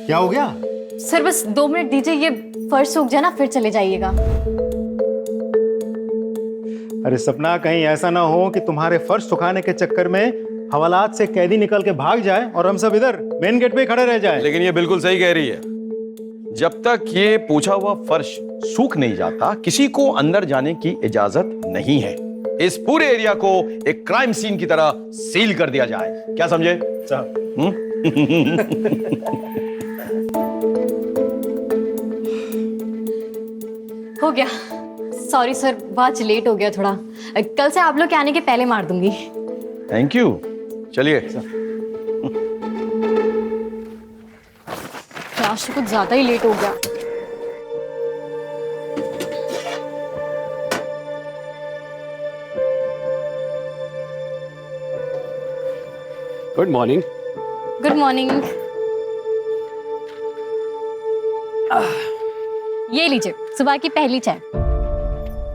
क्या हो गया? सर बस 2 मिनट दीजिए, ये फर्श सूख जाए ना फिर चले जाइएगा। अरे सपना, कहीं ऐसा ना हो कि तुम्हारे फर्श सुखाने के चक्कर में हवालात से कैदी निकल के भाग जाए और हम सब इधर मेन गेट पे खड़े रह जाएं। लेकिन ये बिल्कुल सही कह रही है। जब तक ये पूछा हुआ फर्श सूख नहीं जाता, किसी को अंदर जाने की इजाजत नहीं है। इस पूरे एरिया को एक क्राइम सीन की तरह सील कर दिया जाए। क्या समझे साहब? हो गया। सॉरी सर, बहुत लेट हो गया थोड़ा। कल से आप लोग के आने के पहले मार दूंगी। Thank you. चलिए। आज तो कुछ ज्यादा ही लेट हो गया। Good morning. Good morning. ये लीजिए सुबह की पहली चाय।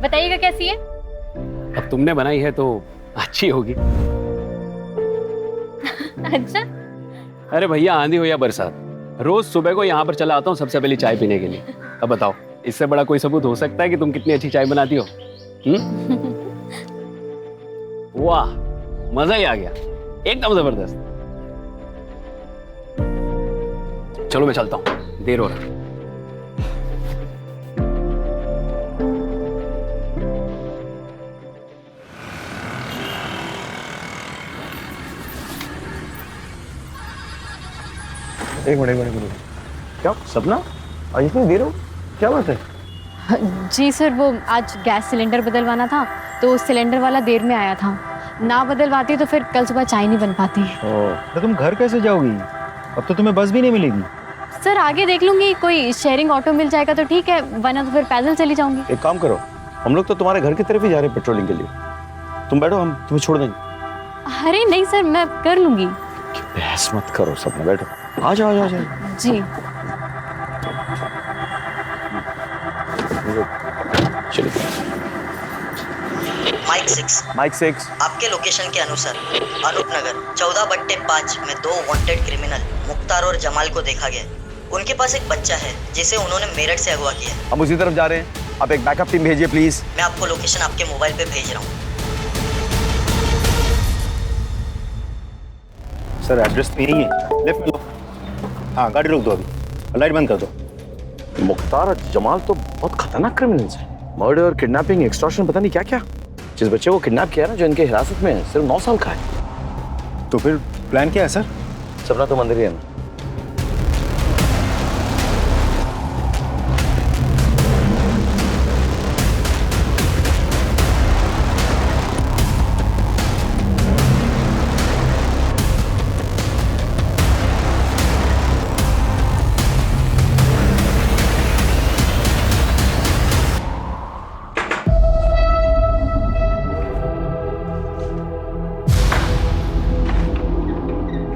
बताइएगा कैसी है? अब तुमने बनाई है तो अच्छी होगी। अच्छा। अरे भैया, आंधी हो या बरसात, रोज सुबह को यहाँ पर चला आता हूँ सबसे पहले चाय पीने के लिए। अब बताओ, इससे बड़ा कोई सबूत हो सकता है कि तुम कितनी अच्छी चाय बनाती हो? वाह, मजा ही आ गया, एकदम जबरदस्त। चलो मैं चलता हूँ, देर हो रहा। एक मिनट। क्या सपना, आज इतनी देर हो? क्या बात है? जी सर, वो आज गैस सिलेंडर बदलवाना था तो सिलेंडर वाला देर में आया था। ना बदलवाती तो फिर कल सुबह चाय नहीं बन पाती। तो तुम घर कैसे जाओगी? अब तो तुम्हें बस भी नहीं मिलेगी। सर आगे देख लूंगी, कोई शेयरिंग ऑटो मिल जाएगा तो ठीक है, वरना तो फिर पैदल चली जाऊंगी। एक काम करो, हम लोग तो तुम्हारे घर की तरफ ही जा रहे हैं पेट्रोलिंग के लिए। तुम बैठो, हम तुम्हें छोड़ देंगे। अरे नहीं सर, मैं कर लूंगी। बहस मत करो सपना, बैठो। आ जाओ। जी। चलिए। Mike 6 mike 6। आपके लोकेशन के अनुसार अनूप नगर 14/5 में 2 वांटेड क्रिमिनल मुख्तार और जमाल को देखा गया। उनके पास एक बच्चा है जिसे उन्होंने मेरठ से अगवा किया। हम उसी तरफ जा रहे हैं, आप एक बैकअप टीम भेजिए प्लीज। मैं आपको लोकेशन आपके मोबाइल पे भेज रहा हूँ। सर एड्रेस तो यही है, लेफ्ट में लो। हाँ, गाड़ी रोक दो अभी, लाइट बंद कर दो। मुख्तार और जमाल तो बहुत खतरनाक क्रिमिनल्स हैं। मर्डर, किडनैपिंग, एक्सटॉर्शन, पता नहीं क्या क्या। जिस बच्चे को किडनैप किया ना, जो इनके हिरासत में है, सिर्फ 9 साल का है। तो फिर प्लान क्या है सर? सपना तुम अंदर ही है ना?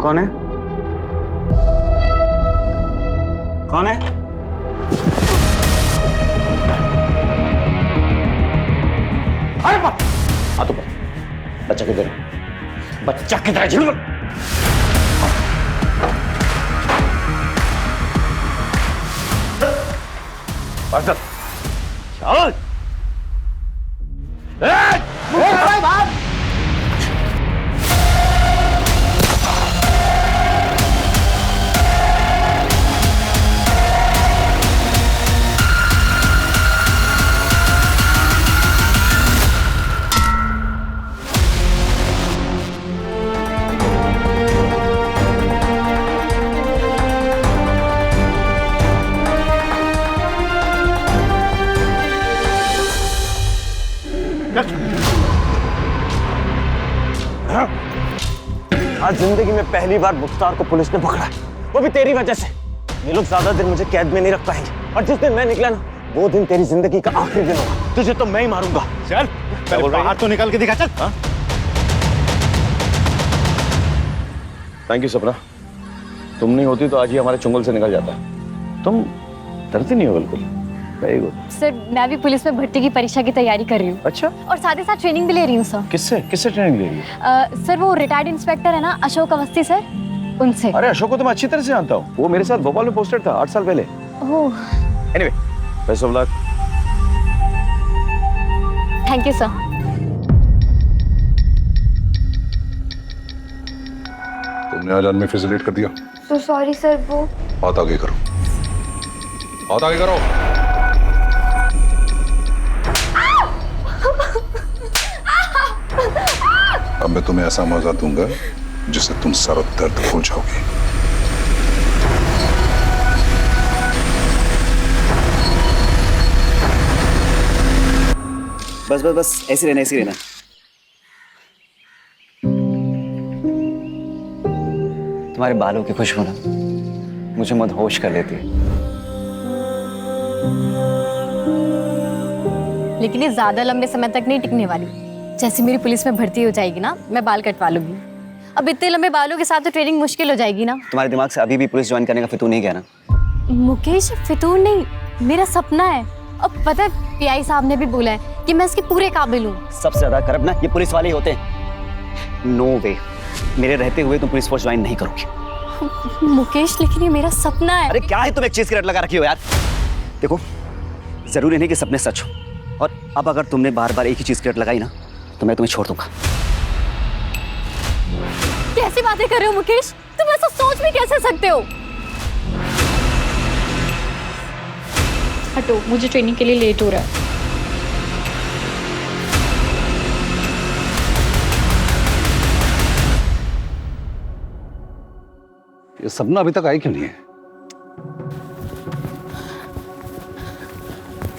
कौन है? कौन है? अरे बाप! हाँ तो बच्चा किधर है? बच्चा किधर है? झूठ! चल! आज जिंदगी में पहली बार मुख्तार को पुलिस ने पकड़ा, वो भी तेरी वजह से। ये लोग ज्यादा दिन मुझे कैद में नहीं रख पाएंगे, और जिस दिन मैं निकला ना, वो दिन तेरी जिंदगी का आखिरी दिन होगा। तुझे तो मैं ही मारूंगा। चल, पहले बाहर तो निकल के दिखा। चल। थैंक यू सपना, तुम नहीं होती तो आज ही हमारे चुंगल से निकल जाता। तुम डरती नहीं हो बिल्कुल। Very good. सर मैं भी पुलिस में भर्ती की परीक्षा की तैयारी कर रही हूँ। अच्छा, और साथ ही साथ ट्रेनिंग भी ले रही हूँ सर। किससे ट्रेनिंग ले रही है? सर वो रिटायर्ड इंस्पेक्टर है ना, अशोक अवस्थी सर, उनसे। अरे अशोक को तो मैं अच्छी तरह से जानता हूँ, वो मेरे साथ भोपाल में पोस्टेड था 8 साल पहले। Oh, anyway, best of luck. Thank you sir. तुमने आज आदमी फैसिलिटेट कर दिया। तो सॉरी सर, वो हाथ आगे करो, हाथ आगे करो। अब मैं तुम्हें ऐसा मजा दूंगा जिससे तुम सारा दर्द भूल जाओगे। बस बस बस ऐसे रहना, ऐसे रहना। तुम्हारे बालों की खुशबू ना मुझे मदहोश कर देती है। लेकिन ये ज्यादा लंबे समय तक नहीं टिकने वाली। जैसे मेरी पुलिस में भर्ती हो जाएगी ना, मैं बाल कटवा लूंगी। अब इतने लंबे बालों के साथ तो ट्रेनिंग मुश्किल हो जाएगी ना। तुम्हारे दिमाग से अभी भी पुलिस ज्वाइन करने का फितूर नहीं गया ना? मुकेश, फितूर नहीं, मेरा सपना है। अब पता है पीआई साहब ने भी बोला है कि मैं इसके पूरे काबिल हूँ। सबसे ज्यादा करप्ट ना ये पुलिस वाले ही होते हैं। नो वे, मेरे रहते हुए तुम पुलिस फोर्स ज्वाइन नहीं करोगे। मुकेश, लेकिन ये मेरा सपना है। अरे क्या है, तुम एक चीज की रट लगा रखी हो यार। देखो, जरूरी नहीं कि सपने सच हो, और अब अगर तुमने बार बार एक ही चीज की रट लगाई ना तो मैं तुम्हें छोड़ दूंगा। कैसी बातें कर रहे हो मुकेश? तुम ऐसा सोच भी कैसे सकते हो? हटो, मुझे ट्रेनिंग के लिए लेट हो रहा है। ये सपना अभी तक आई क्यों नहीं है?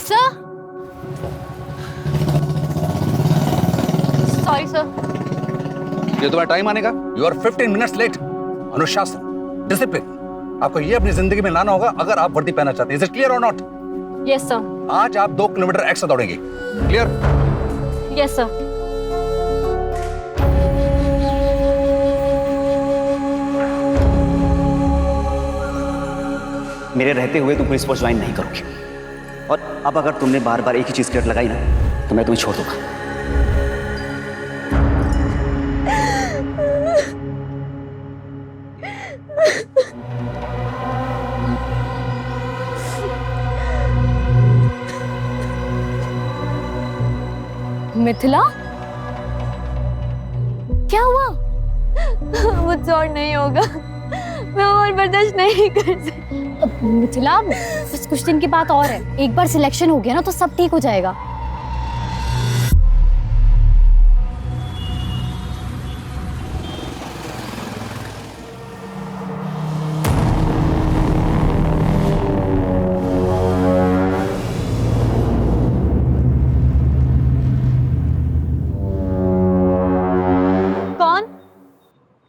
Sir, sorry sir. ये तुम्हारा टाइम आने का। You are 15 minutes late. अनुशासन, डिसिप्लिन, आपको ये अपनी जिंदगी में लाना होगा अगर आप वर्दी पहनना चाहते हैं। इज इट क्लियर और नॉट? Yes sir. आज आप 2 किलोमीटर एक्स्ट्रा दौड़ेंगे। क्लियर? Yes sir. मेरे रहते हुए तुम पुलिस फोर्स ज्वाइन नहीं करोगे, और अब अगर तुमने बार बार एक ही चीज की रट लगाई ना तो मैं तुम्हें छोड़ दूंगा। मिथिला, क्या हुआ? मुझसे और नहीं होगा, मैं और बर्दाश्त नहीं कर सकती। मिथिला, बस कुछ दिन की बात और है। एक बार सिलेक्शन हो गया ना तो सब ठीक हो जाएगा।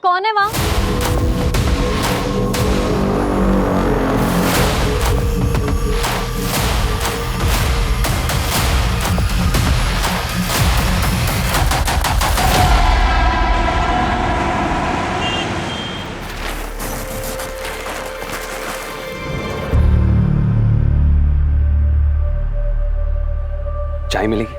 कौन है वहां? चाय मिलेगी?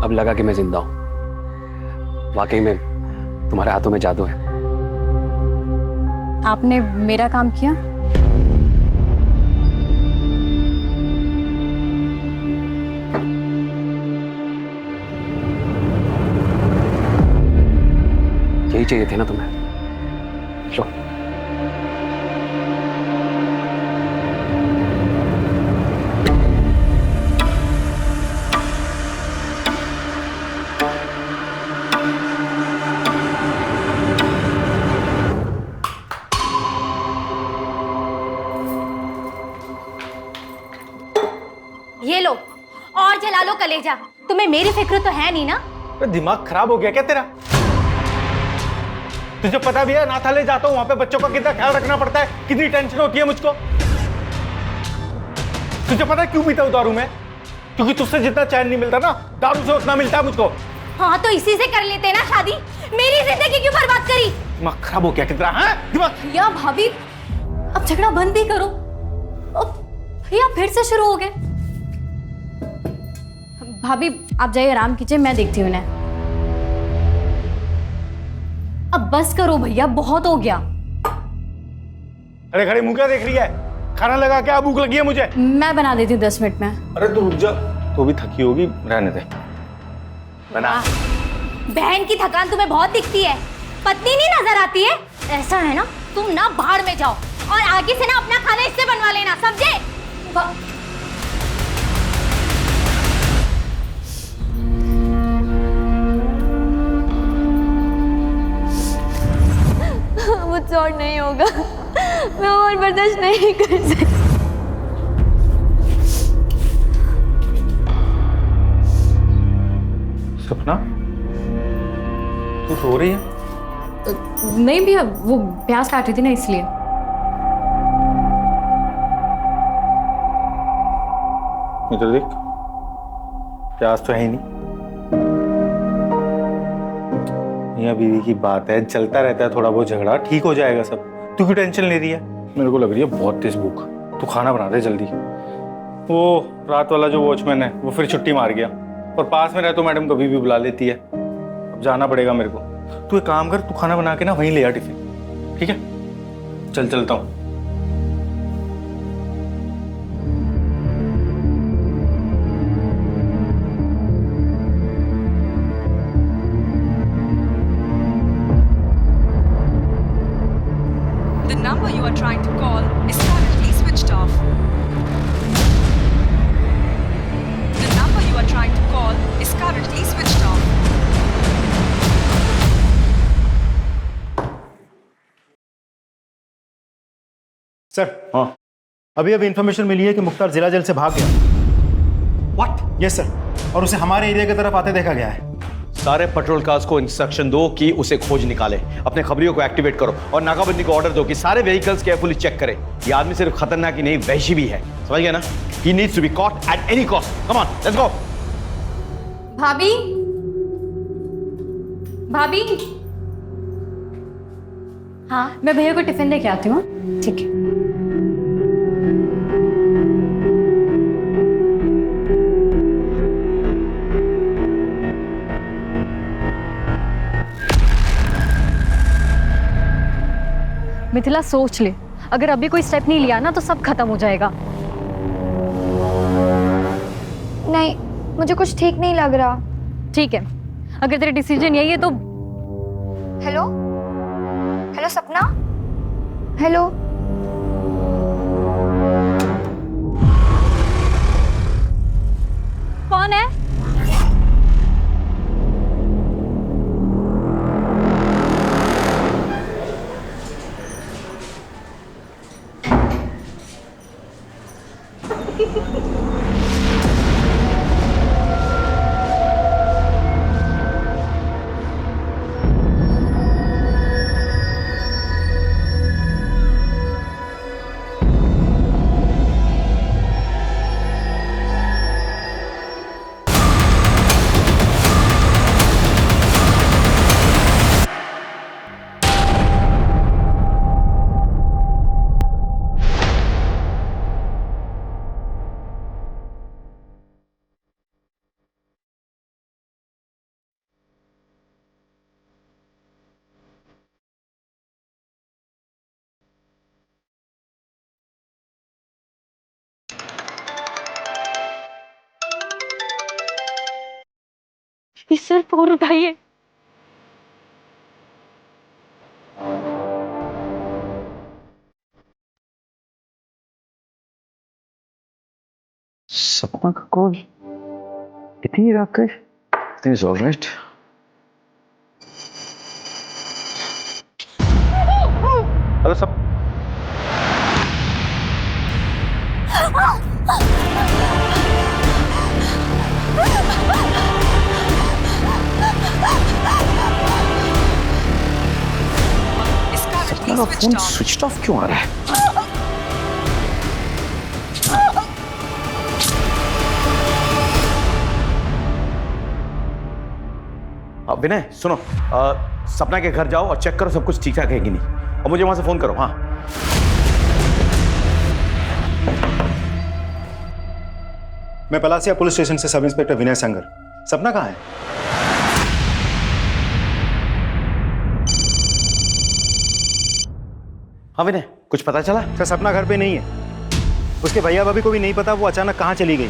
अब लगा कि मैं जिंदा हूं। वाकई में तुम्हारे हाथों में जादू है। आपने मेरा काम किया? यही चाहिए थे ना तुम्हें। लो। ये लो और जला लो कलेजा। तुम्हें मेरी फिक्र तो है नहीं ना? दिमाग खराब हो गया क्या तेरा? तुझे पता भी है नाथाले जाता हूं, वहां पे बच्चों का कितना ख्याल रखना पड़ता है, कितनी टेंशन होती है मुझको। तुझे पता है क्यों पीता हूं दारू में? क्योंकि तुझसे जितना चैन नहीं मिलता ना, दारू से उतना मिलता है मुझको। हाँ तो इसी से कर लेते ना शादी। मेरी जिंदगी क्यों बर्बाद करी? दिमाग खराब हो गया कितना? हाँ दिमाग। भैया भाभी अब झगड़ा बंद ही करो। अब भैया फिर से शुरू हो गए। भाभी आप जाइए आराम कीजिए, मैं देखती हूँ इन्हें। अब बस करो भैया, बहुत हो गया। अरे खड़ी मुंह क्या देख रही है? खाना लगा क्या? भूख लगी है मुझे। मैं बना देती हूँ 10 मिनट में। अरे तू रुक जा, तू भी थकी होगी, रहने दे। बना। बहन की थकान तुम्हें बहुत दिखती है, पत्नी नहीं नजर आती है। ऐसा है ना, तुम ना बाहर में जाओ और आगे से ना अपना खाना इससे बनवा लेना, समझे? मुझसे और नहीं होगा, मैं और बर्दाश्त नहीं कर सकती। सपना, तू रो रही है? नहीं भैया, वो प्याज काट रही थी ना इसलिए। इधर देख, प्याज तो है ही नहीं। मियां बीवी की बात है, चलता रहता है थोड़ा बहुत झगड़ा, ठीक हो जाएगा सब। तू क्यों टेंशन ले रही है? मेरे को लग रही है बहुत तेज भूख। तू खाना बना दे जल्दी। वो रात वाला जो वॉचमैन है वो फिर छुट्टी मार गया, और पास में रहे तो मैडम कभी भी बुला लेती है। अब जाना पड़ेगा मेरे को। तू एक काम कर, तू खाना बना के ना वहीं ले आ टिफिन, ठीक है? चल चलता हूँ। The number you are trying to call is currently switched off. The number you are trying to call is currently switched off. Sir, हाँ, अभी इंफॉर्मेशन मिली है कि मुख्तार जिला जेल से भाग गया। व्हाट? यस सर, और उसे हमारे एरिया की तरफ आते देखा गया है। सारे पेट्रोल कार्स को इंस्ट्रक्शन दो कि उसे खोज निकाले, अपने खबरियों को एक्टिवेट करो और नाकाबंदी को ऑर्डर दो कि सारे व्हीकल्स केयरफुली चेक करें। ये आदमी सिर्फ खतरनाक ही नहीं, वहशी भी है, समझ गए ना? He needs to be caught at any cost. Come on, let's go. भाभी, भाभी। हाँ, मैं भैया को टिफिन दे के आती हूँ। ठीक है। मिथिला सोच ले, अगर अभी कोई स्टेप नहीं लिया ना तो सब खत्म हो जाएगा। नहीं, मुझे कुछ ठीक नहीं लग रहा। ठीक है, अगर तेरा डिसीजन यही है तो। हेलो हेलो सपना, हेलो। कौन है? सर फोन उठाइए। सपना का कॉल इतनी रात का? Is alright. हेलो सब। सपना का फोन स्विच ऑफ क्यों आ रहा है? विनय सुनो, सपना के घर जाओ और चेक करो सब कुछ ठीक ठाक है कि नहीं, और मुझे वहां से फोन करो। हाँ मैं पलासिया पुलिस स्टेशन से सब इंस्पेक्टर विनय संगर। सपना कहाँ है? हाँ विनय, कुछ पता चला? सर सपना घर पे नहीं है। उसके भैया भाभी को भी नहीं पता वो अचानक कहाँ चली गई।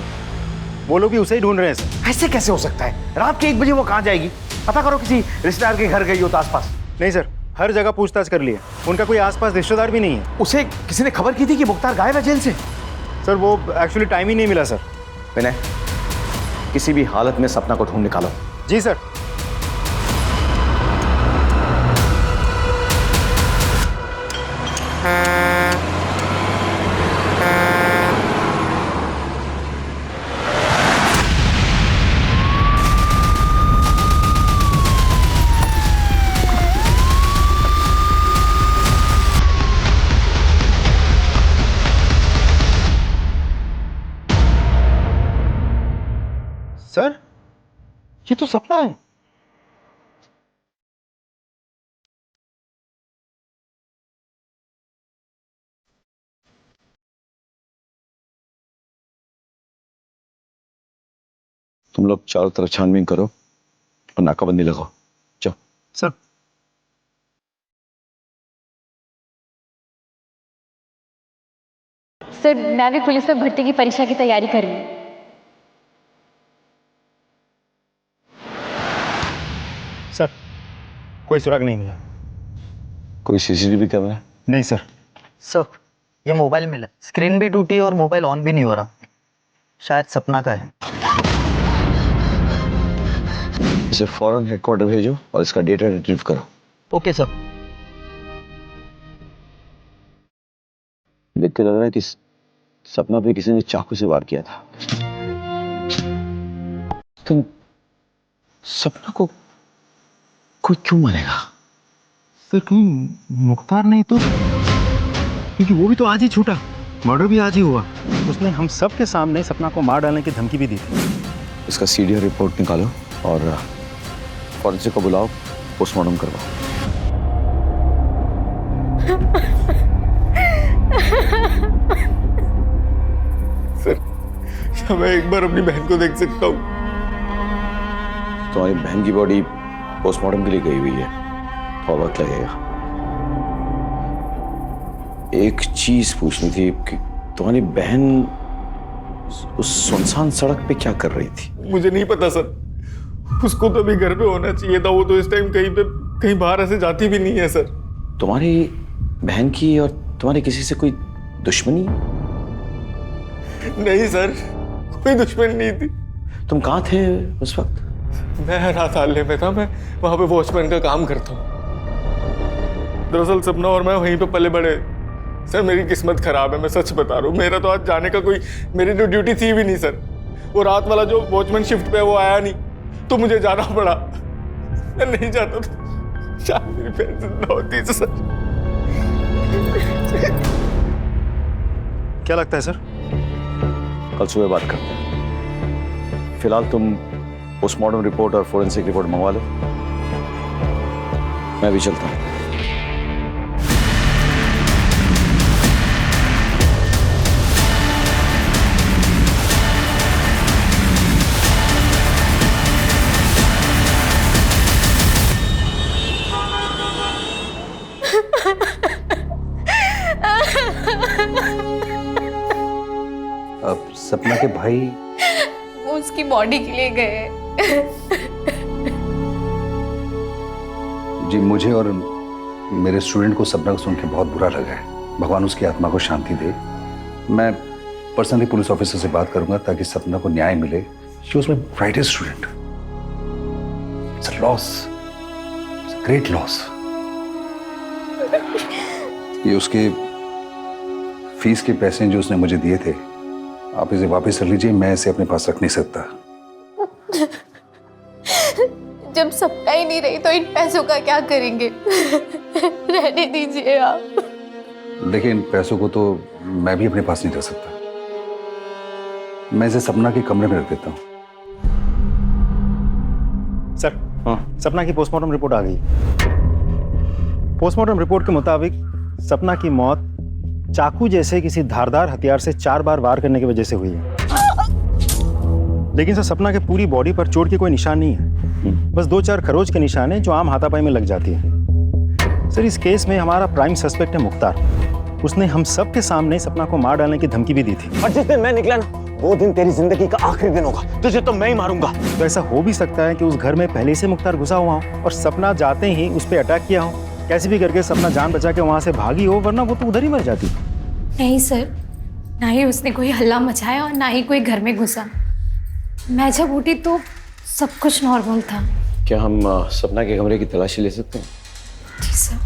वो लोग भी उसे ही ढूंढ रहे हैं सर। ऐसे कैसे हो सकता है? रात के 1 बजे वो कहाँ जाएगी? पता करो, किसी रिश्तेदार के घर गई हो तो आसपास। नहीं सर, हर जगह पूछताछ कर लिए, उनका कोई आसपास रिश्तेदार भी नहीं है। उसे किसी ने खबर की थी कि मुख्तार गायब है जेल से? सर वो एक्चुअली टाइम ही नहीं मिला सर। विनय, किसी भी हालत में सपना को ढूंढ निकालो। जी सर। सर ये तो सपना है। तुम लोग चारों तरफ छानबीन करो और नाकाबंदी लगाओ। जाओ। सर सर मैं भी पुलिस में भर्ती की परीक्षा की तैयारी कर रही हूँ। सर कोई सुराग नहीं मिला। कोई सीसीटीवी कैमरा? नहीं सर। सर ये मोबाइल मिला, स्क्रीन भी टूटी और मोबाइल ऑन भी नहीं हो रहा। शायद सपना का है। इसे फौरन हेडक्वार्टर भेजो और इसका डेटा रिट्रीव करो। Okay sir. देख के लग रहा है कि सपना पे किसी ने चाकू से वार किया था। तुम सपना को कोई क्यों मारेगा? सर कहीं मुख्तार नहीं तो? क्योंकि वो भी तो आज ही छूटा, मर्डर भी आज ही हुआ। उसने हम सब के सामने सपना को मार डालने की धमकी भी दी थी। इसका सीडीआर रिपोर्ट निकालो और फॉरेंसिक को बुलाओ, पोस्टमार्टम करवाओ। सर मैं एक बार अपनी बहन को देख सकता हूँ? तुम्हारी बहन की बॉडी पोस्टमार्टम के लिए गई हुई है, थोड़ा वक्त लगेगा। एक चीज पूछनी थी कि तुम्हारी बहन उस सुनसान सड़क पे क्या कर रही थी? मुझे नहीं पता सर, उसको तो अभी घर पे होना चाहिए था। वो तो इस टाइम कहीं बाहर ऐसे जाती भी नहीं है सर। तुम्हारी बहन की और तुम्हारी किसी से कोई दुश्मनी? नहीं सर, कोई दुश्मनी नहीं थी। तुम कहाँ थे उस वक्त? मैं राताले में था, मैं वहां पे वॉचमैन का काम करता हूँ। दरअसल सपना और मैं वहीं पे पले बड़े। सर मेरी किस्मत खराब है, मैं सच बता रहा हूँ। मेरा तो आज जाने का कोई, मेरी तो ड्यूटी थी भी नहीं सर। वो रात वाला जो वॉचमैन शिफ्ट पे वो आया नहीं, तो मुझे जाना पड़ा। मैं नहीं जाता तो शायद मेरी बहन जिंदा होती सर। क्या लगता है सर? कल सुबह बात करते हैं। फिलहाल तुम पोस्टमार्टम रिपोर्ट और फोरेंसिक रिपोर्ट मंगवा लो, मैं भी चलता हूँ। अब सपना के भाई वो उसकी बॉडी के लिए गए। जी, मुझे और मेरे स्टूडेंट को सपना को सुन के बहुत बुरा लगा है। भगवान उसकी आत्मा को शांति दे। मैं पर्सनली पुलिस ऑफिसर से बात करूंगा ताकि सपना को न्याय मिले। She was my brightest student. It's a loss, it's a great loss. ये उसके फीस के पैसे जो उसने मुझे दिए थे, आप इसे वापस कर लीजिए। मैं इसे अपने पास रख नहीं सकता। जब सपना ही नहीं रही तो इन पैसों का क्या करेंगे? रहने दीजिए आप। देखिए, इन पैसों को तो मैं भी अपने पास नहीं रख सकता। मैं इसे सपना के कमरे में रख देता हूँ। सर सपना की पोस्टमार्टम रिपोर्ट आ गई। पोस्टमार्टम रिपोर्ट के मुताबिक सपना की मौत चाकू जैसे किसी धारदार हथियार से 4 बार वार करने की वजह से हुई है। लेकिन सर सपना के पूरी बॉडी पर चोट के कोई निशान नहीं है, बस 2-4 खरोच के निशान है जो आम हाथापाई में लग जाती है। सर इस केस में हमारा प्राइम सस्पेक्ट है मुख्तार। उसने हम सब के सामने सपना को मार डालने की धमकी भी दी थी। और जिस दिन मैं निकला ना वो दिन तेरी जिंदगी का आखिरी दिन होगा, तुझे तो मैं ही मारूंगा। तो ऐसा हो भी सकता है कि उस घर में पहले से मुख्तार घुसा हुआ हो और सपना जाते ही उस पर अटैक किया हो। कैसे भी करके सपना जान बचा के वहां से भागी हो, वरना वो तो उधर ही मर जाती। नहीं सर, ना ही उसने कोई हल्ला मचाया और ना ही कोई घर में घुसा। मैं जब उठी तो सब कुछ नॉर्मल था। क्या हम सपना के कमरे की तलाशी ले सकते हैं? जी sir.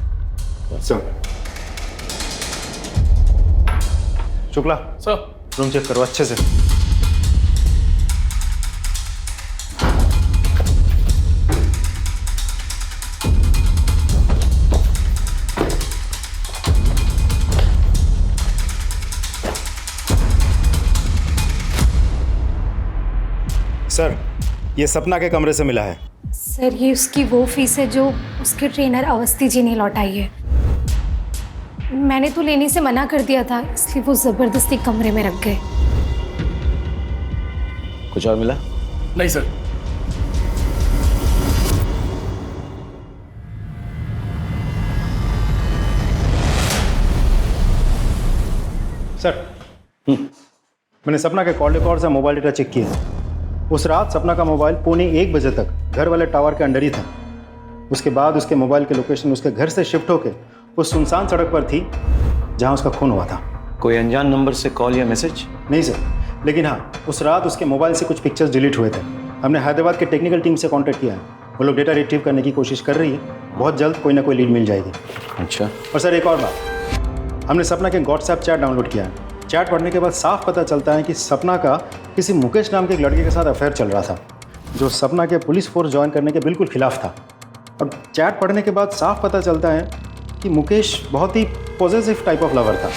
Shukla sir, room check करो अच्छे से। सर ये सपना के कमरे से मिला है। सर ये उसकी वो फीस है जो उसके ट्रेनर अवस्थी जी ने लौटाई है। मैंने तो लेने से मना कर दिया था, इसलिए वो जबरदस्ती कमरे में रख गए। कुछ और मिला? नहीं सर। सर मैंने सपना के कॉल रिकॉर्ड से मोबाइल डेटा चेक किया। उस रात सपना का मोबाइल 1:15 बजे तक घर वाले टावर के अंडर ही था। उसके बाद उसके मोबाइल की लोकेशन उसके घर से शिफ्ट होकर उस सुनसान सड़क पर थी जहां उसका खून हुआ था। कोई अनजान नंबर से कॉल या मैसेज? नहीं सर, लेकिन हाँ उस रात उसके मोबाइल से कुछ पिक्चर्स डिलीट हुए थे। हमने हैदराबाद के टेक्निकल टीम से कांटेक्ट किया है, वो लोग डेटा रिट्रीव करने की कोशिश कर रही है। बहुत जल्द कोई ना कोई लीड मिल जाएगी। अच्छा। और सर एक और बात, हमने सपना के व्हाट्सएप चैट डाउनलोड किया है। चैट पढ़ने के बाद साफ पता चलता है कि सपना का किसी मुकेश नाम के एक लड़के के साथ अफेयर चल रहा था, जो सपना के पुलिस फोर्स ज्वाइन करने के बिल्कुल खिलाफ था। और चैट पढ़ने के बाद साफ पता चलता है कि मुकेश बहुत ही पॉजिटिव टाइप ऑफ लवर था।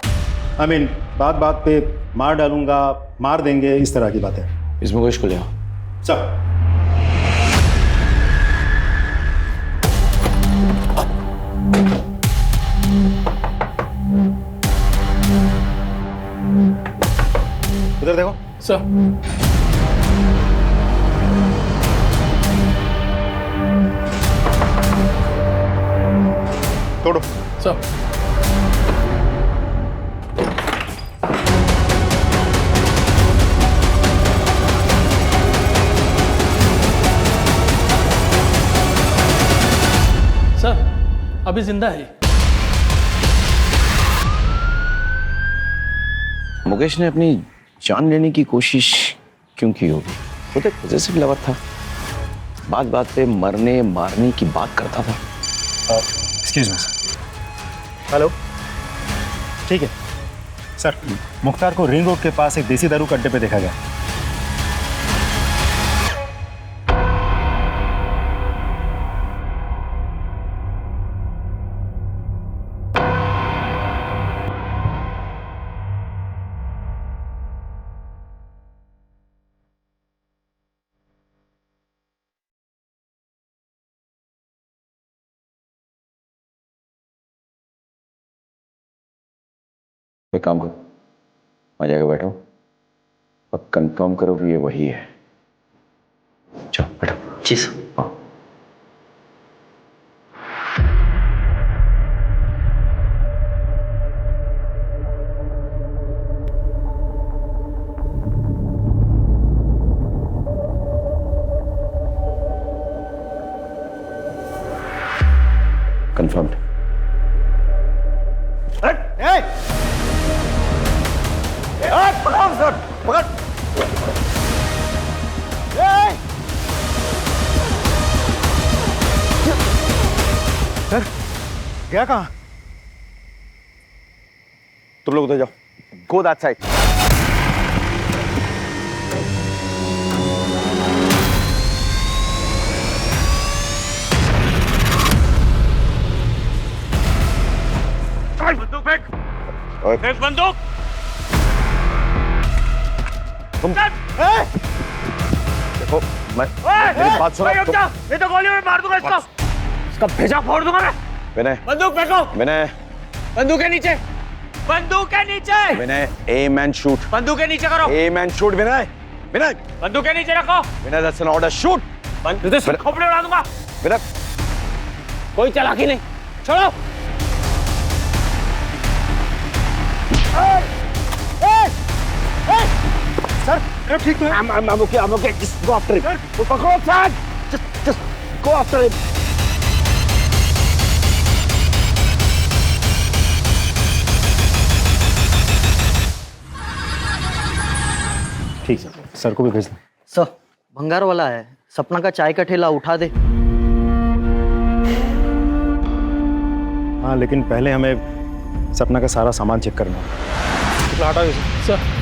आई मीन बात बात पे मार डालूंगा, मार देंगे, इस तरह की बातें। इस मुकेश को ले आओ। सर उधर देखो। सर, तोड़ो। सर, सर अभी जिंदा है। मुकेश ने अपनी जान लेने की कोशिश क्यों की होगी? वो तो पॉजिटिव लवर था, बात बात पे मरने मारने की बात करता था। Excuse me sir. हेलो, ठीक है सर। मुख्तार को रिंग रोड के पास एक देसी दारू के अड्डे पे देखा गया। एक काम करो, वहां जाके बैठो और कंफर्म करो कि ये वही है। चलो बैठो। जी सर। हाँ। कंफर्म्ड। पकड़ सर, पकड़। सर गया कहाँ? तुम लोग उधर जाओ, गो दैट साइड। बंदूक फेंक, फेंक बंदूक। तुम देखो, मेरी बात सुनो रुक जा, नहीं तो गोली में मार दूंगा इसको। इसका भेजा फोड़ दूंगा मैं। विनय, बंदूक फेंको। विनय, बंदूक के नीचे, बंदूक के नीचे, विनय, एम एंड शूट। बंदूक के नीचे करो। Aim and shoot Vinay, Vinay, बंदूक के नीचे रखो। Vinay, that's an order, shoot. खोपड़े उड़ा दूंगा। विनय, कोई चालाकी नहीं, छोड़ो। सर ठीक है। I'm okay. Just go after him. Go after. Just go after him. ठीक है, सर को भी भेज दें। सर, भंगार वाला है, सपना का चाय का ठेला उठा दे। हाँ, लेकिन पहले हमें सपना का सारा सामान चेक करना है। हटा सर।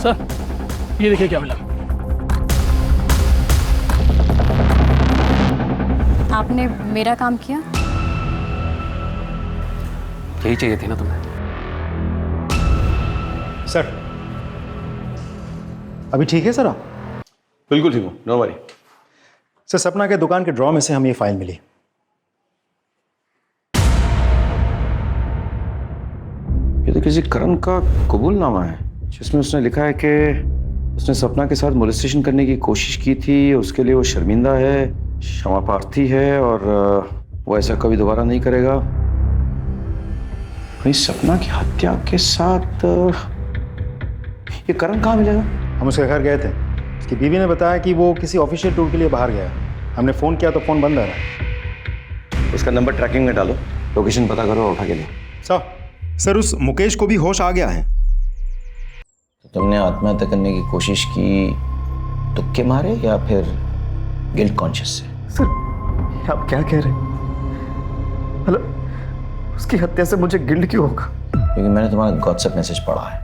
सर, ये देखिए क्या मिला। आपने मेरा काम किया। यही चाहिए थी ना तुम्हें। सर, अभी ठीक है सर आप? बिल्कुल ठीक हूँ, नो वरी। सर, सपना के दुकान के ड्रॉ में से हमें ये फाइल मिली। ये तो किसी करण का कबूलनामा है जिसमें उसने लिखा है कि उसने सपना के साथ मोलेस्टेशन करने की कोशिश की थी, उसके लिए वो शर्मिंदा है, क्षमा प्रार्थी है और वो ऐसा कभी दोबारा नहीं करेगा। भाई, सपना की हत्या के साथ ये करण कहाँ मिलेगा? हम उसके घर गए थे। उसकी बीवी ने बताया कि वो किसी ऑफिशियल टूर के लिए बाहर गया है। हमने फ़ोन किया तो फ़ोन बंद आ रहा है। उसका नंबर ट्रैकिंग में डालो, लोकेशन पता करो और उठा के लो। सर, उस मुकेश को भी होश आ गया है। तो तुमने आत्महत्या करने की कोशिश की तुक्के मारे या फिर गिल्ट कॉन्शियस से? सर, आप क्या कह रहे हैं? मतलब उसकी हत्या से मुझे गिल्ट क्यों होगा? क्योंकि मैंने तुम्हारा व्हाट्सएप मैसेज पढ़ा है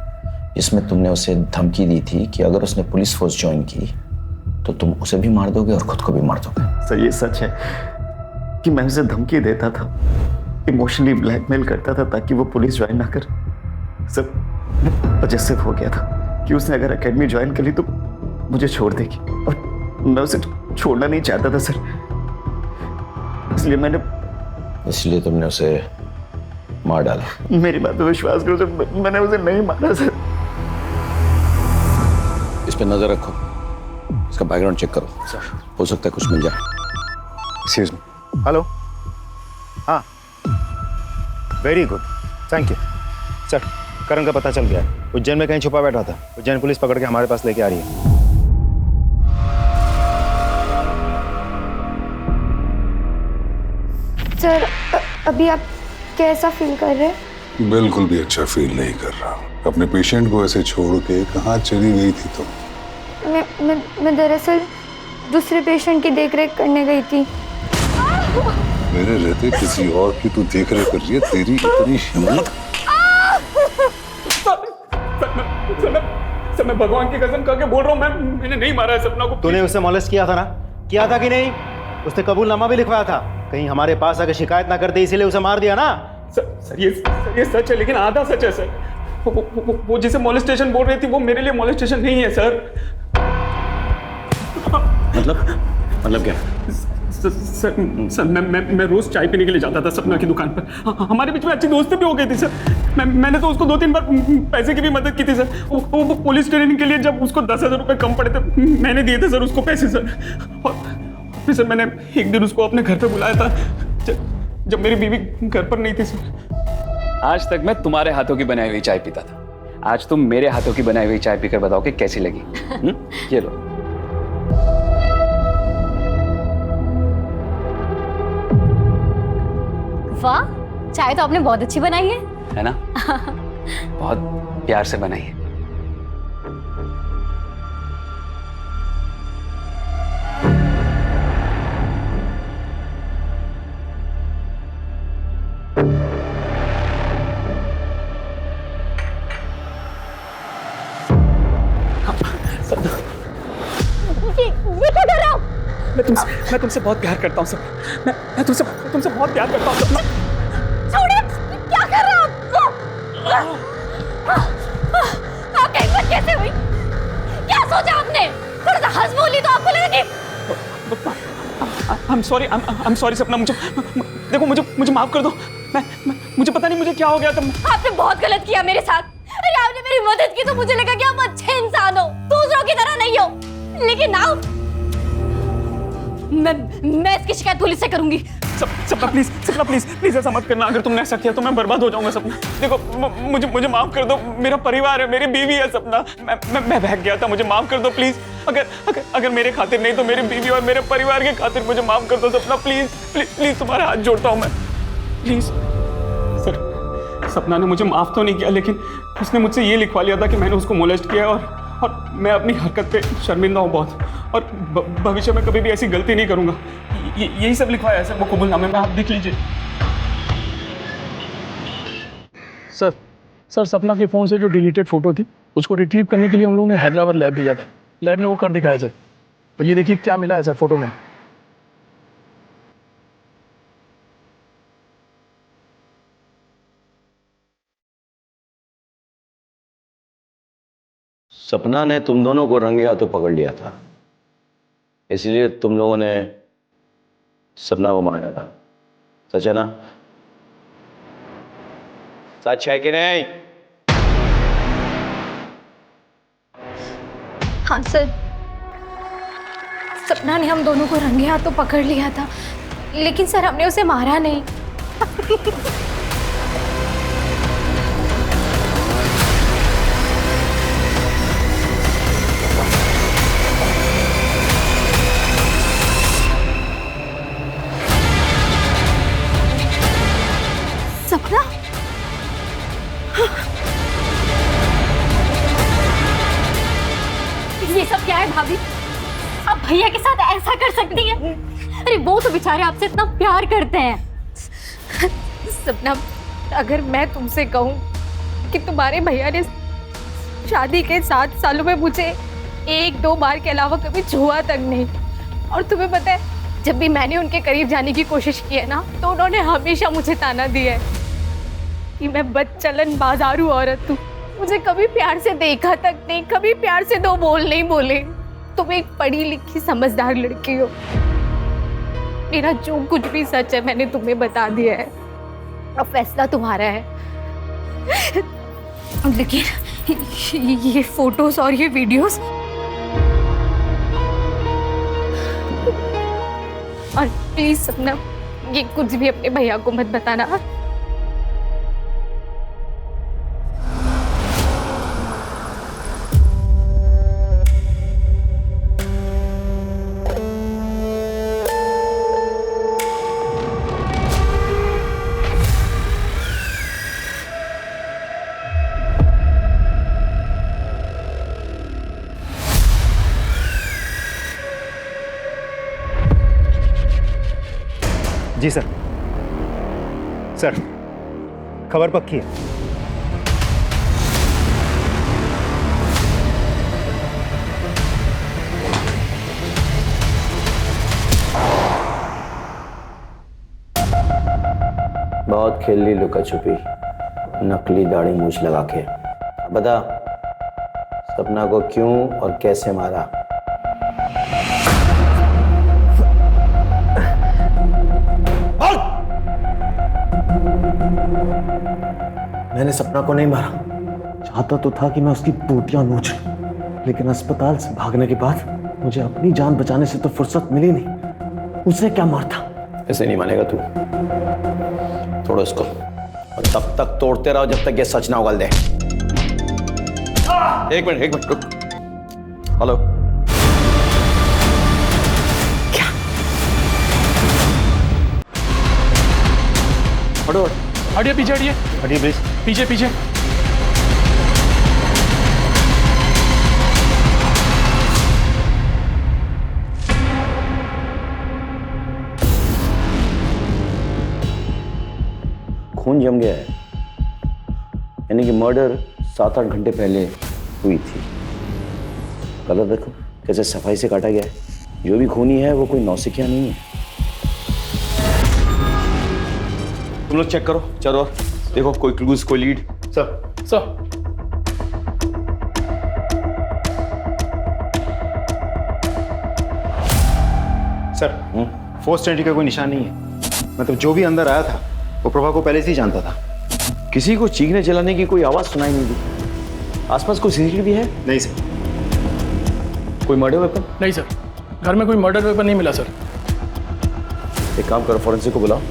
जिसमें तुमने उसे धमकी दी थी कि अगर उसने पुलिस फोर्स ज्वाइन की तो तुम उसे भी मार दोगे और खुद को भी मार दोगे। सर, ये सच है कि मैं उसे धमकी देता था, इमोशनली ब्लैकमेल करता था ताकि वो पुलिस ज्वाइन ना करे। सर, पजेसिव हो गया था कि उसने अगर एकेडमी ज्वाइन कर ली तो मुझे छोड़ देगी और मैं उसे छोड़ना नहीं चाहता था सर, इसलिए तुमने उसे मार डाला। मेरी बात पे विश्वास करो सर, मैंने उसे नहीं मारा सर। इस पे नजर रखो, इसका बैकग्राउंड चेक करो, हो सकता है कुछ मिल जाए। Excuse me. हेलो। हाँ, very good, thank you sir. Karan का पता चल गया है, उज्जैन में कहीं छुपा बैठा था। उज्जैन पुलिस पकड़ के हमारे पास लेके आ रही है। सर, अभी आप कैसा फील कर रहे हैं? बिल्कुल भी अच्छा फील नहीं कर रहा। अपने पेशेंट को ऐसे छोड़ के कहाँ चली गई थी तुम? मैं दरअसल दूसरे पेशेंट की देखरेख करने गई थी। मेरे रहते किसी और की तू देखरेख कर रही है? तेरी इतनी हिम्मत! सर, मैं भगवान की कसम खा के बोल रहा हूँ, मैंने नहीं मारा है सपना को। तूने उसे मॉलेस्ट किया था ना? किया था कि नहीं? उसने कबूलनामा भी लिखवाया था। कहीं हमारे पास आकर शिकायत ना करते इसीलिए उसे मार दिया ना? सर, ये सच है, लेकिन आधा सच है सर। वो जिसे मोलेस्टेशन बोल रही थी वो मेरे लिए मोलेस्टेशन नहीं है सर। मतलब क्या? सर, मैं रोज चाय पीने के लिए जाता था सपना की दुकान पर। हमारे बीच में अच्छी दोस्ती भी हो गई थी सर। मैंने तो उसको 2-3 बार पैसे की भी मदद की थी सर। वो पुलिस ट्रेनिंग के लिए जब उसको 10,000 रुपए कम पड़े थे, मैंने दिए थे सर उसको पैसे सर। और फिर सर मैंने एक दिन उसको अपने घर पे बुलाया था जब मेरी बीवी घर पर नहीं थी सर। आज तक मैं तुम्हारे हाथों की बनाई हुई चाय पीता था, आज तुम मेरे हाथों की बनाई हुई चाय पीकर बताओ कि कैसी लगी। ये लो। वाह, चाय तो आपने बहुत अच्छी बनाई है ना? बहुत प्यार से बनाई है। ये क्या कर रहा हो? तुमसे बहुत प्यार करता हूँ सपना। मैं तुमसे बहुत प्यार करता हूँ सपना। छोड़िए, क्या कर रहे हो आप? आपकी हिम्मत कैसे हुई? क्या सोचा आपने? थोड़ा सा हंस बोली तो आपको लगा कि I'm sorry सपना, मुझे माफ कर दो। मुझे पता नहीं मुझे क्या हो गया था। आपने बहुत गलत किया मेरे साथ। अरे आपने मेरी मदद की तो मुझे लगा कि आप अच्छे इंसान हो, दूसरों की तरह नहीं हो। लेकिन now मैं इसकी शिकायत पुलिस से करूंगी। सपना प्लीज ऐसा मत करना। अगर तुमने ऐसा किया तो मैं बर्बाद हो जाऊंगा सपना। देखो मुझे माफ कर दो। मेरा परिवार है, मेरी बीवी है सपना। मैं बहक गया था, मुझे माफ कर दो प्लीज। अगर मेरे खातिर नहीं तो मेरी बीवी और मेरे परिवार के खातिर मुझे माफ कर दो सपना। प्लीज तुम्हारा हाथ जोड़ता हूँ मैं, प्लीज। सर सपना ने मुझे माफ तो नहीं किया, लेकिन उसने मुझसे ये लिखवा लिया था कि मैंने उसको मोलेस्ट किया और मैं अपनी हरकत पे शर्मिंदा हूँ बहुत, और भविष्य में कभी भी ऐसी गलती नहीं करूँगा। यही सब लिखवाया है सर वो कबूलनामे में, आप देख लीजिए। सर सपना के फ़ोन से जो डिलीटेड फोटो थी उसको रिट्रीव करने के लिए हम लोगों ने हैदराबाद लैब भेजा था। लैब ने वो कर दिखाया सर। और ये देखिए क्या मिला है सर फोटो में। सपना ने तुम दोनों को रंगे हाथों पकड़ लिया था, इसलिए तुम लोगों ने सपना को मारा था। सच है ना? सच है कि नहीं? हाँ सर, सपना ने हम दोनों को रंगे हाथों पकड़ लिया था, लेकिन सर हमने उसे मारा नहीं। सपना? ये सब क्या है भाभी? आप भैया के साथ ऐसा कर सकती हैं? अरे वो तो बेचारे आपसे इतना प्यार करते हैं। सपना, अगर मैं तुमसे कहूँ कि तुम्हारे भैया ने शादी के 7 सालों में मुझे 1-2 बार के अलावा कभी छुआ तक नहीं, और तुम्हें पता है जब भी मैंने उनके करीब जाने की कोशिश की है ना, तो उन्होंने हमेशा मुझे ताना दिया है कि मैं बदचलन बाजारू औरत हूँ, मुझे कभी प्यार से देखा तक नहीं, कभी प्यार से 2 बोल नहीं बोले। तुम एक पढ़ी लिखी समझदार लड़की हो। मेरा जो कुछ भी सच है मैंने तुम्हें बता दिया है, अब फैसला तुम्हारा है। लेकिन ये फोटोज और ये वीडियोस और प्लीज सपना, ये कुछ भी अपने भैया को मत बताना। जी सर। सर खबर पक्की है। बहुत खेल ली लुका छुपी, नकली दाढ़ी मूछ लगा के। बता सपना को क्यों और कैसे मारा? मैंने सपना को नहीं मारा। चाहता तो था कि मैं उसकी बूटियां नोच लूं, लेकिन अस्पताल से भागने के बाद मुझे अपनी जान बचाने से तो फुर्सत मिली नहीं। उसे क्या मारता? ऐसे नहीं मानेगा तू। तोड़ो इसको और तब तक तोड़ते रहो जब तक ये सच ना उगल दे। एक मिनट रुक। हेलो, क्या? हटो, हटिए पीछे, हटिए प्लीज, पीछे। खून जम गया है, यानी कि मर्डर 7-8 घंटे पहले हुई थी। कलर देखो कैसे सफाई से काटा गया है। जो भी खूनी है वो कोई नौसिखिया नहीं है। तुम लोग चेक करो, चलो देखो कोई क्लूज, कोई lead. Sir sir force entry का कोई निशान नहीं है। मतलब जो भी अंदर आया था वो प्रभा को पहले से ही जानता था। किसी को चीखने चलाने की कोई आवाज सुनाई नहीं दी। आसपास कोई सीसीटीवी है? नहीं सर। कोई मर्डर वेपन? नहीं सर, घर में कोई मर्डर वेपन नहीं मिला सर। एक काम करो, फॉरेंसिक को बुलाओ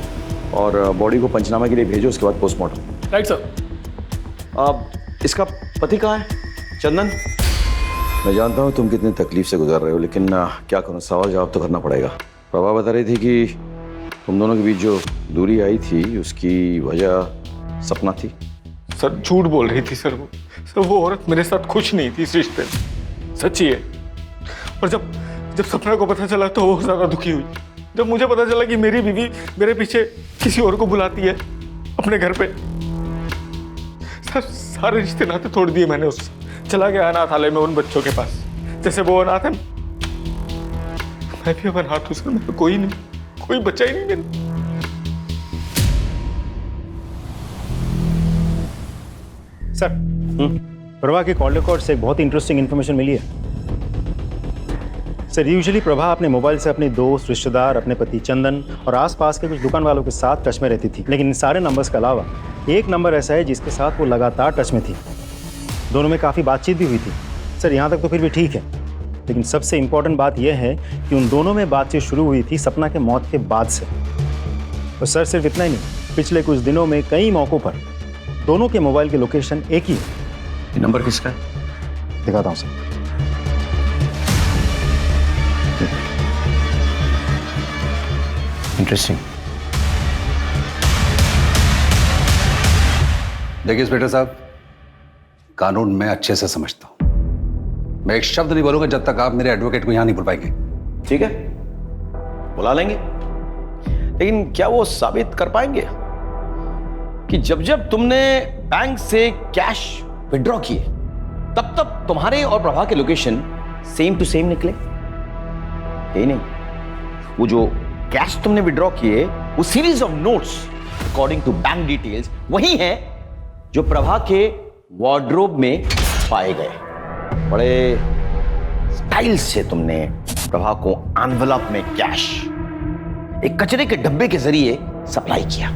और बॉडी को पंचनामे के लिए भेजो, उसके बाद पोस्टमार्टम। Right sir. अब इसका पति कहाँ है? चंदन, मैं जानता हूँ तुम कितनी तकलीफ से गुजर रहे हो, लेकिन क्या करूँ, सवाल जवाब तो करना पड़ेगा। प्रभा बता रही थी कि तुम दोनों के बीच जो दूरी आई थी उसकी वजह सपना थी। सर झूठ बोल रही थी सर। वो औरत मेरे साथ खुश नहीं थी इस रिश्ते में, सच्ची है। और जब सपना को पता चला तो वो ज्यादा दुखी हुई। जब मुझे पता चला कि मेरी बीवी मेरे पीछे किसी और को बुलाती है अपने घर पे, सर सारे रिश्ते नाते तोड़ दिए मैंने उससे। चला गया अनाथालय में उन बच्चों के पास, जैसे वो अनाथ है मैं भी अब अनाथ हूं सर। मेरा कोई नहीं, कोई बच्चा ही नहीं मेरा। सर प्रभा के कॉल रिकॉर्ड से एक बहुत इंटरेस्टिंग इन्फॉर्मेशन मिली है। सर यूजुअली प्रभा अपने मोबाइल से अपने दोस्त, रिश्तेदार, अपने पति चंदन और आसपास के कुछ दुकान वालों के साथ टच में रहती थी, लेकिन इन सारे नंबर्स के अलावा एक नंबर ऐसा है जिसके साथ वो लगातार टच में थी। दोनों में काफ़ी बातचीत भी हुई थी। सर यहाँ तक तो फिर भी ठीक है, लेकिन सबसे इम्पॉर्टेंट बात यह है कि उन दोनों में बातचीत शुरू हुई थी सपना के मौत के बाद से। और सर सिर्फ इतना ही नहीं, पिछले कुछ दिनों में कई मौक़ों पर दोनों के मोबाइल की लोकेशन एक ही है। ये नंबर किसका है? दिखाता हूँ सर। इंटरेस्टिंग। देखिए इंस्पेक्टर साहब, कानून मैं अच्छे से समझता हूं। मैं एक शब्द नहीं बोलूंगा जब तक आप मेरे एडवोकेट को यहां नहीं बुलवाएंगे। ठीक है, बुला लेंगे, लेकिन क्या वो साबित कर पाएंगे कि जब जब तुमने बैंक से कैश विड्रॉ किए तब तब तुम्हारे और प्रभा के लोकेशन सेम टू सेम निकले? यही नहीं, वो जो कैश तुमने विड्रॉ किए वो series of notes according to bank details वही है जो प्रभा के वार्डरोब में पाए गए। बड़े स्टाइल से तुमने प्रभा को एनवेलप में कैश एक कचरे के डब्बे के जरिए सप्लाई किया,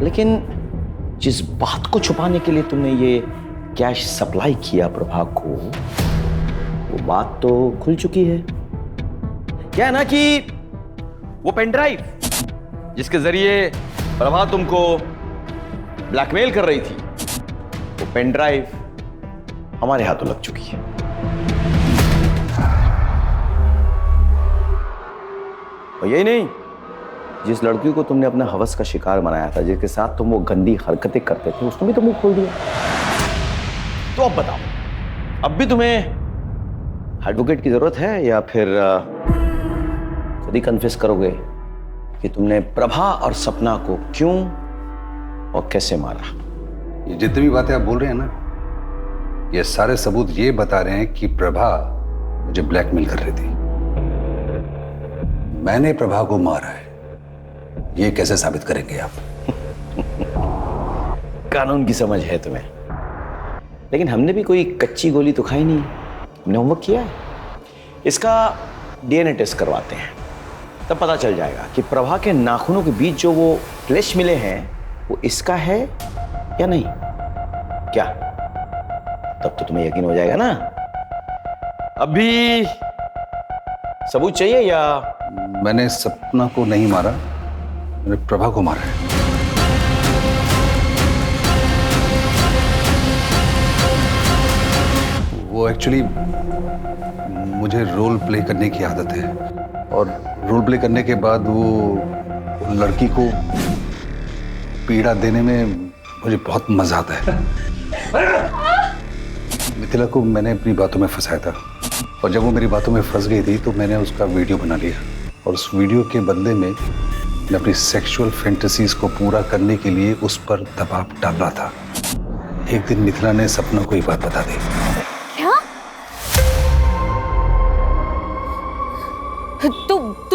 लेकिन जिस बात को छुपाने के लिए तुमने ये कैश सप्लाई किया प्रभा को, वो बात तो खुल चुकी है। क्या है ना कि वो पेन ड्राइव जिसके जरिए प्रभा तुमको ब्लैकमेल कर रही थी, वो पेन ड्राइव हमारे हाथों लग चुकी है। और यही नहीं, जिस लड़की को तुमने अपने हवस का शिकार बनाया था, जिसके साथ तुम वो गंदी हरकतें करते थे, उसने भी तो मुंह खोल दिया। तो अब बताओ, अब भी तुम्हें एडवोकेट की जरूरत है या फिर खुद ही कन्फेस करोगे कि तुमने प्रभा और सपना को क्यों और कैसे मारा? ये जितनी भी बातें आप बोल रहे हैं ना, ये सारे सबूत ये बता रहे हैं कि प्रभा मुझे ब्लैकमेल कर रही थी। मैंने प्रभा को मारा है, ये कैसे साबित करेंगे आप? कानून की समझ है तुम्हें, लेकिन हमने भी कोई कच्ची गोली तो खाई नहीं, हमने होमवर्क किया है। इसका डीएनए टेस्ट करवाते हैं, तब पता चल जाएगा कि प्रभा के नाखूनों के बीच जो वो फ्लैश मिले हैं वो इसका है या नहीं। क्या तब तो तुम्हें यकीन हो जाएगा ना? अभी सबूत चाहिए या? मैंने सपना को नहीं मारा, मैंने प्रभा को मारा है। वो एक्चुअली मुझे रोल प्ले करने की आदत है, और रोल प्ले करने के बाद वो लड़की को पीड़ा देने में मुझे बहुत मजा आता है। मिथिला को मैंने अपनी बातों में फंसाया था, और जब वो मेरी बातों में फंस गई थी तो मैंने उसका वीडियो बना लिया, और उस वीडियो के बदले में मैं अपनी सेक्सुअल फैंटेसीज को पूरा करने के लिए उस पर दबाव डाल रहा था। एक दिन मिथिला ने सपना को ये बात बता दी। क्या?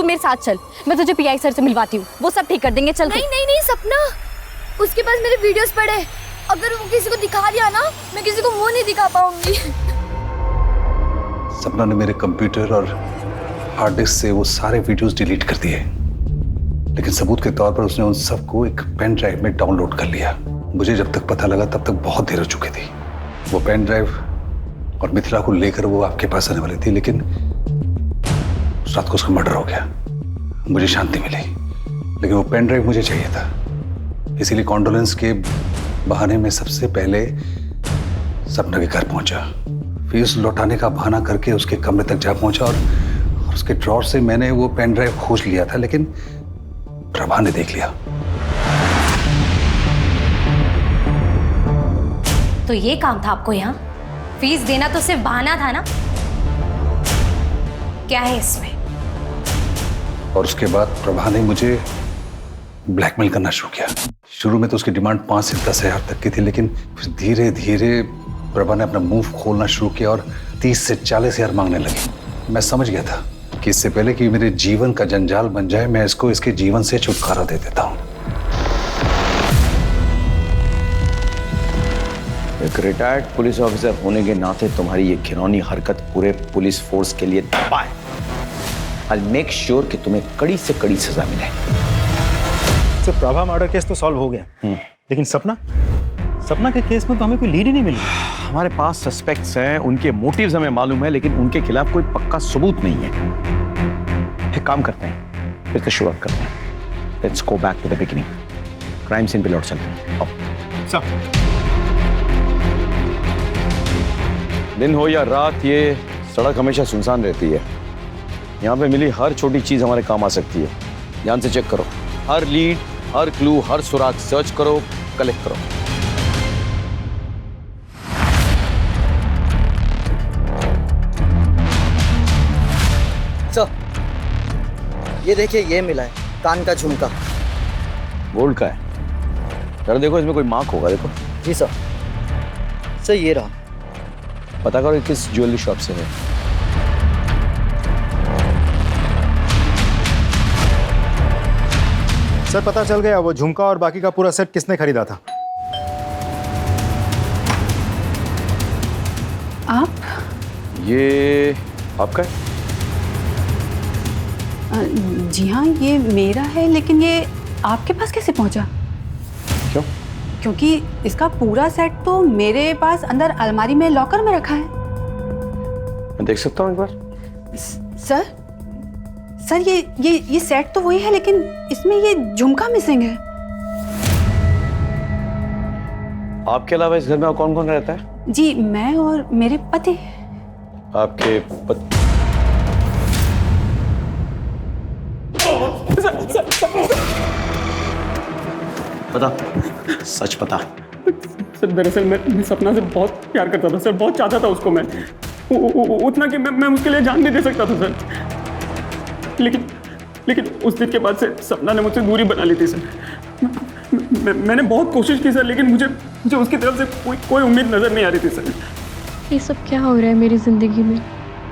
तू मेरे साथ चल, मैं तुझे पीआई सर से मिलवाती हूँ, वो सब ठीक कर देंगे। चल। नहीं नहीं नहीं सपना, उसके पास मेरे वीडियोस पड़े, अगर वो किसी को दिखा दिया ना, मैं किसी को वो नहीं दिखा पाऊंगी। सपना ने मेरे कंप्यूटर और हार्ड डिस्क से वो सारे वीडियोस डिलीट कर दिए, लेकिन सबूत के तौर पर उसने उन सबको एक पेन ड्राइव में डाउनलोड कर लिया। मुझे जब तक पता लगा तब तक बहुत देर हो चुकी थी। वो पेन ड्राइव और मिथिला को लेकर वो आपके पास आने वाली थी, लेकिन उस रात को उसका मर्डर हो गया। मुझे शांति मिली, लेकिन वो पेन ड्राइव मुझे चाहिए था, इसीलिए कॉन्डोलेंस के बहाने में सबसे पहले सपना के घर पहुंचा। फीस लौटाने का बहाना करके उसके कमरे तक जा पहुंचा और उसके ड्रॉर से मैंने वो पेन ड्राइव खोज लिया था, लेकिन प्रभा ने देख लिया। तो ये काम था आपको यहाँ? फीस देना तो सिर्फ बहाना था ना? क्या है इसमें? और उसके बाद प्रभा ने मुझे ब्लैकमेल करना शुरू किया। शुरू में तो उसकी डिमांड 5 से 10 हजार तक की थी, लेकिन फिर धीरे धीरे प्रभा ने अपना मुंह खोलना शुरू किया और 30 से 40 हजार मांगने लगी। मैं समझ गया था कि इससे पहले कि मेरे जीवन का जंजाल बन जाए, मैं इसको इसके जीवन से छुटकारा दे देता हूँ। एक रिटायर्ड पुलिस ऑफिसर होने के नाते तुम्हारी ये घिनौनी हरकत पूरे पुलिस फोर्स के लिए धब्बा है। I'll make sure कि तुम्हें कड़ी से कड़ी सजा मिले। सर, प्रभा मर्डर केस तो सॉल्व हो गया, लेकिन सपना के केस में तो हमें कोई लीड ही नहीं मिली। हमारे पास सस्पेक्ट्स हैं, उनके मोटिव्स हमें मालूम है, लेकिन उनके खिलाफ कोई पक्का सबूत नहीं है। एक काम करते हैं, फिर से शुरुआत करते हैं। Let's go back to the beginning. Crime scene पे लौट चलते हैं। सर, दिन हो या रात, ये सड़क हमेशा सुनसान रहती है। यहाँ पे मिली हर छोटी चीज हमारे काम आ सकती है। ध्यान से चेक करो, हर लीड, हर क्लू, हर सुराग सर्च करो, कलेक्ट करो। सर, ये देखिए, ये मिला है कान का झुमका। गोल्ड का है? जरा देखो, इसमें कोई मार्क होगा, देखो। जी सर। सर, ये रहा। पता करो किस ज्वेलरी शॉप से है। सर, पता चल गया, वो झुमका और बाकी का पूरा सेट किसने खरीदा था। आप? ये आपका है? जी हाँ, ये मेरा है, लेकिन ये आपके पास कैसे पहुंचा? क्यों? क्योंकि इसका पूरा सेट तो मेरे पास अंदर अलमारी में लॉकर में रखा है। मैं देख सकता हूँ एक बार? सर, ये सेट तो वही है, लेकिन इसमें ये झुमका मिसिंग है। आपके अलावा इस घर में और कौन कौन रहता है? जी, मैं और मेरे पति। आपके पति? बता, सच बता। सर, दरअसल मैं सपना से बहुत प्यार करता था सर, बहुत चाहता था उसको मैं, उतना कि मैं उसके लिए जान भी दे सकता था सर। लेकिन उस दिन के बाद से सपना ने मुझसे दूरी बना ली थी सर। मैंने बहुत कोशिश की सर, लेकिन मुझे उसकी तरफ से कोई उम्मीद नजर नहीं आ रही थी सर। ये सब क्या हो रहा है मेरी जिंदगी में?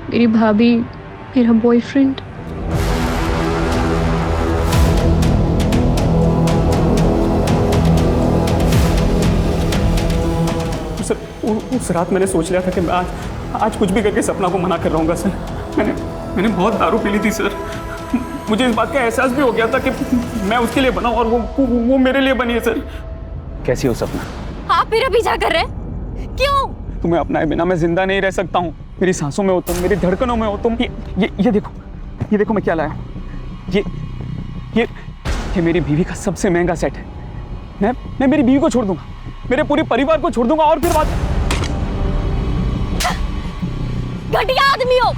मेरी भाभी, मेरा बॉयफ्रेंड। उस रात मैंने सोच लिया था कि मैं आज कुछ भी करके सपना को मना कर रहूँगा सर। मैंने बहुत दारू पी ली थी सर। मुझे इस बात का एहसास भी हो गया था कि मैं उसके लिए बना और वो मेरे लिए बनी है सर। कैसी हो सपना? आप मेरा पीछा कर रहे हैं? क्यों? तुम्हें अपनाए बिना मैं जिंदा नहीं रह सकता हूँ। मेरी सांसों में हो तुम, मेरी धड़कनों में हो तुम। ये देखो मैं क्या लाया हूँ। ये मेरी बीवी का सबसे महंगा सेट है। मैं मेरी बीवी को छोड़ दूंगा, मेरे पूरे परिवार को छोड़ दूंगा, और फिर बात। घटिया आदमी हो।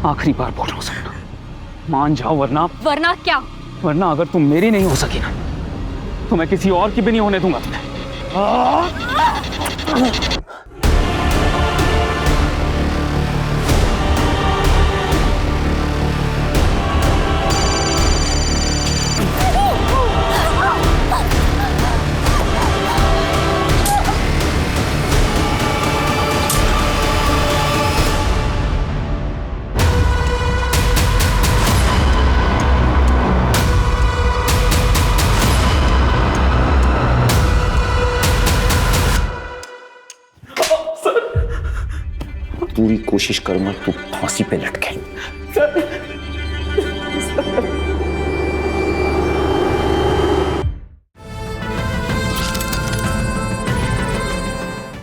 आखिरी बार बोल रहा हूँ सपना, मान जाओ, वरना क्या? वरना अगर तुम मेरी नहीं हो सकी ना, तो मैं किसी और की भी नहीं होने दूंगा तुम्हें। पूरी कोशिश करूंगा तू फांसी पे लटके। सर